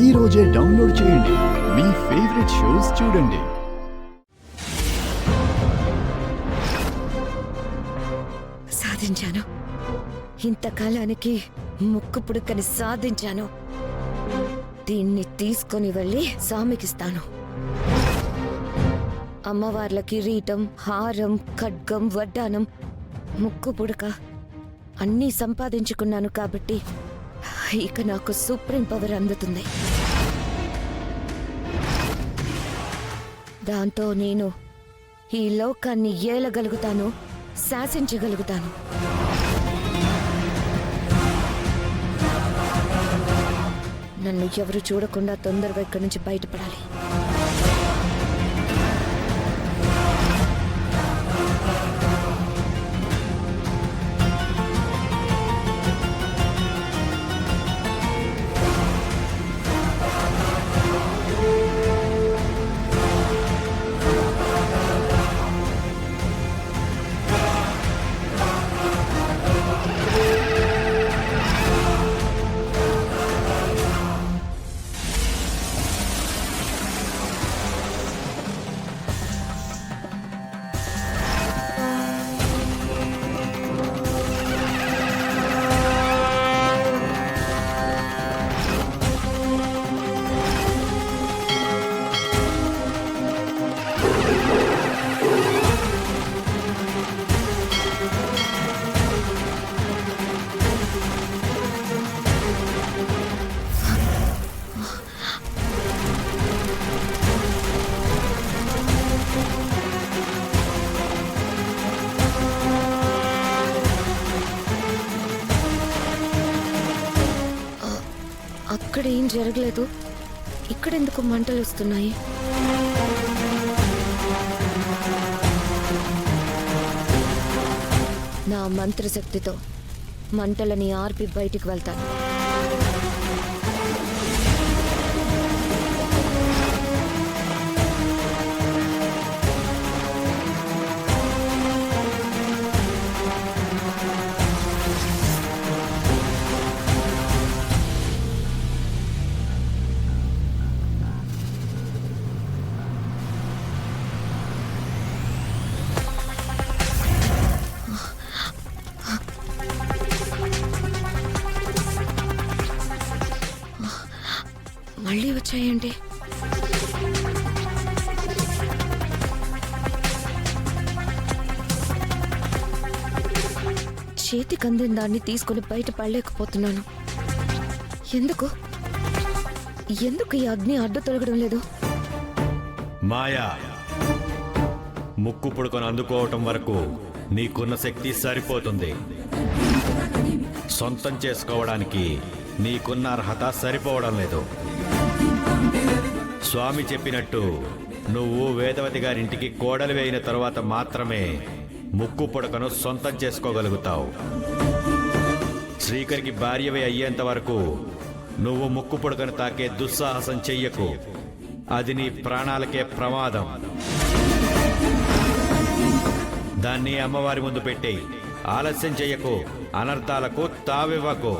ఈ రోజే డౌన్లోడ్ చేయండి. మీ ఫేవరెట్ షోస్ చూడండి. సాధించాను. ఇంతకాలానికి ముక్కు పుడకని సాధించాను. దీన్ని తీసుకొని వెళ్ళి స్వామికిస్తాను. అమ్మవార్ల కిరీటం, హారం, ఖడ్గం, వడ్డానం, ముక్కు పుడక అన్నీ సంపాదించుకున్నాను కాబట్టి ఇక నాకు సుప్రీం పవర్ అందుతుంది. దాంతో నేను ఈ లోకాన్ని ఏలగలుగుతాను, శాసించగలుగుతాను. నన్ను ఎవరు చూడకుండా తొందరగా ఇక్కడి నుంచి బయటపడాలి. అక్కడ ఏం జరగలేదు. ఇక్కడెందుకు మంటలు వస్తున్నాయి? నా మంత్రశక్తితో మంటలని ఆర్పి బయటికి వెళ్తాను. మళ్ళీ వచ్చాయండి. చేతికి అందిన దాన్ని తీసుకుని బయట పడలేకపోతున్నాను. ఎందుకు ఎందుకు ఈ అగ్ని అడ్డు తొలగడం లేదు? మాయా, ముక్కు పుడకను అందుకోవటం వరకు నీకున్న శక్తి సరిపోతుంది. సొంతం చేసుకోవడానికి నీకున్న అర్హత సరిపోవడం లేదు. స్వామి చెప్పినట్టు నువ్వు వేదవతి గారింటికి కోడలు వేయిన తరువాత మాత్రమే ముక్కు పుడకను సొంతం చేసుకోగలుగుతావు. శ్రీకరికి భార్యవే అయ్యేంత వరకు నువ్వు ముక్కు పుడకను తాకే దుస్సాహసం చెయ్యకు. అది నీ ప్రాణాలకే ప్రమాదం. దాన్ని అమ్మవారి ముందు పెట్టి ఆలస్యం చెయ్యకు. అనర్థాలకు తావివ్వకు.